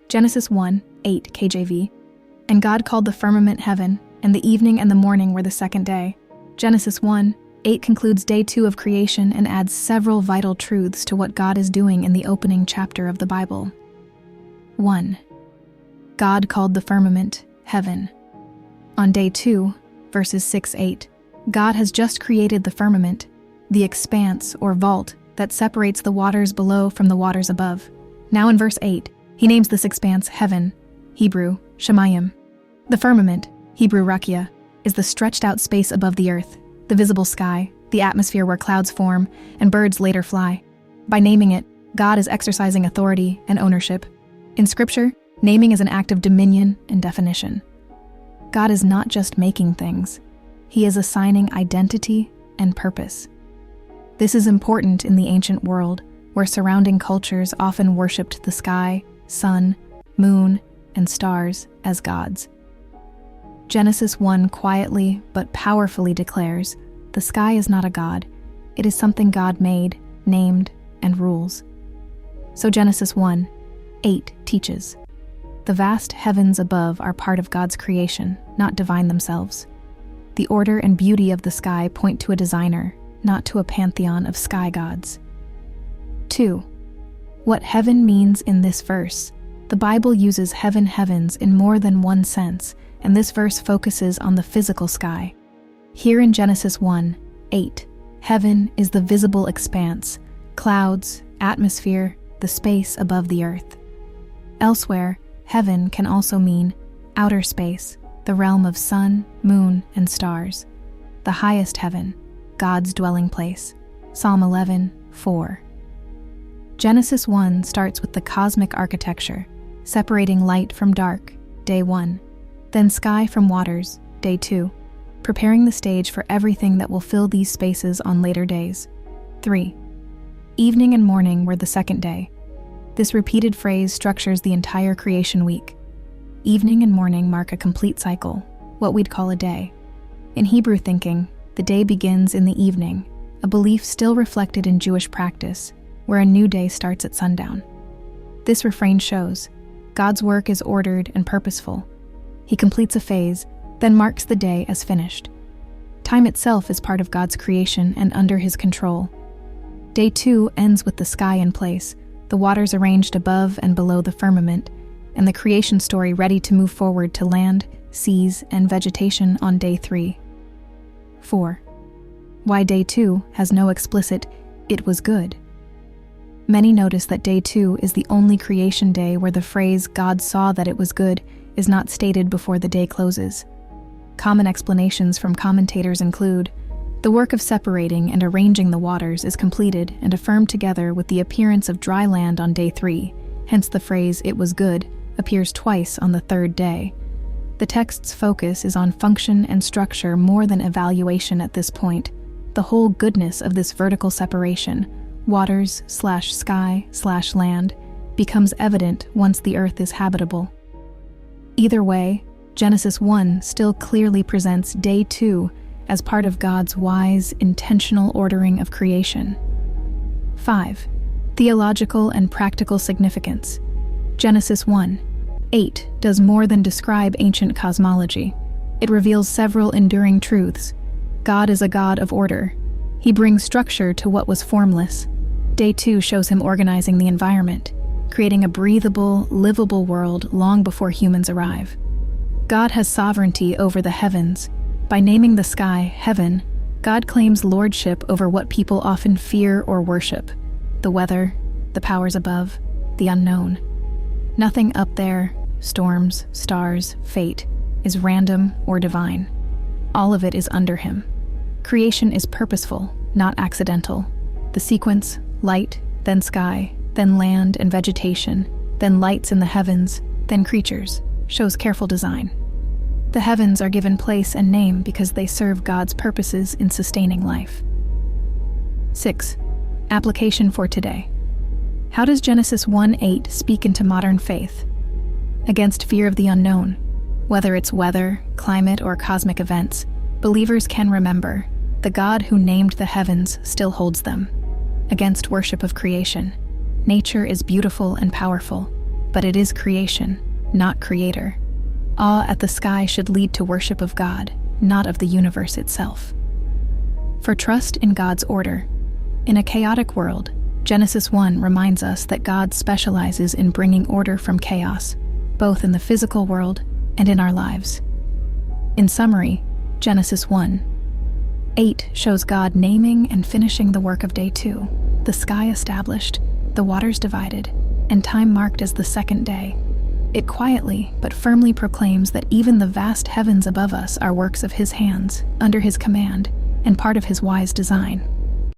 Genesis 1:8 KJV. And God called the firmament heaven, and the evening and the morning were the second day. Genesis 1:8 concludes day 2 of creation and adds several vital truths to what God is doing in the opening chapter of the Bible. 1. God called the firmament heaven. On day 2, verses 6-8, God has just created the firmament, the expanse or vault that separates the waters below from the waters above. Now in verse 8, he names this expanse heaven, Hebrew, shamayim. The firmament, Hebrew raqia, is the stretched out space above the earth, the visible sky, the atmosphere where clouds form and birds later fly. By naming it, God is exercising authority and ownership. In Scripture, naming is an act of dominion and definition. God is not just making things, He is assigning identity and purpose. This is important in the ancient world, where surrounding cultures often worshipped the sky, sun, moon, and stars as gods. Genesis 1 quietly but powerfully declares, the sky is not a god, it is something God made, named, and rules. So Genesis 1:8 teaches, the vast heavens above are part of God's creation, not divine themselves. The order and beauty of the sky point to a designer, not to a pantheon of sky gods. 2. What heaven means in this verse. The Bible uses heavens in more than one sense, and this verse focuses on the physical sky. Here in Genesis 1:8, heaven is the visible expanse, clouds, atmosphere, the space above the earth. Elsewhere, heaven can also mean outer space, the realm of sun, moon, and stars. The highest heaven, God's dwelling place. Psalm 11:4. Genesis 1 starts with the cosmic architecture, separating light from dark, day 1, then sky from waters, day 2, preparing the stage for everything that will fill these spaces on later days. 3. Evening and morning were the second day. This repeated phrase structures the entire creation week. Evening and morning mark a complete cycle, what we'd call a day. In Hebrew thinking, the day begins in the evening, a belief still reflected in Jewish practice, where a new day starts at sundown. This refrain shows, God's work is ordered and purposeful. He completes a phase, then marks the day as finished. Time itself is part of God's creation and under His control. Day 2 ends with the sky in place, the waters arranged above and below the firmament, and the creation story ready to move forward to land, seas, and vegetation on day 3. 4. Why day 2 has no explicit, "it was good." Many notice that day 2 is the only creation day where the phrase "God saw that it was good" is not stated before the day closes. Common explanations from commentators include, the work of separating and arranging the waters is completed and affirmed together with the appearance of dry land on day 3, hence the phrase "it was good" appears twice on the third day. The text's focus is on function and structure more than evaluation at this point. The whole goodness of this vertical separation, waters/sky/land, becomes evident once the earth is habitable. Either way, Genesis 1 still clearly presents day 2 as part of God's wise, intentional ordering of creation. 5. Theological and practical significance. Genesis 1:8 does more than describe ancient cosmology. It reveals several enduring truths. God is a God of order. He brings structure to what was formless. Day 2 shows Him organizing the environment, creating a breathable, livable world long before humans arrive. God has sovereignty over the heavens. By naming the sky heaven, God claims lordship over what people often fear or worship: the weather, the powers above, the unknown. Nothing up there, storms, stars, fate, is random or divine. All of it is under Him. Creation is purposeful, not accidental. The sequence, light, then sky, then land and vegetation, then lights in the heavens, then creatures, shows careful design. The heavens are given place and name because they serve God's purposes in sustaining life. 6. Application for today. How does Genesis 1:8 speak into modern faith? Against fear of the unknown, whether it's weather, climate, or cosmic events, believers can remember, the God who named the heavens still holds them. Against worship of creation, nature is beautiful and powerful. but it is creation, not creator. Awe at the sky should lead to worship of God, not of the universe itself. For trust in God's order. In a chaotic world, Genesis 1 reminds us that God specializes in bringing order from chaos, both in the physical world and in our lives. In summary, Genesis 1:8 shows God naming and finishing the work of day 2, the sky established, the waters divided, and time marked as the second day. It quietly but firmly proclaims that even the vast heavens above us are works of His hands, under His command, and part of His wise design.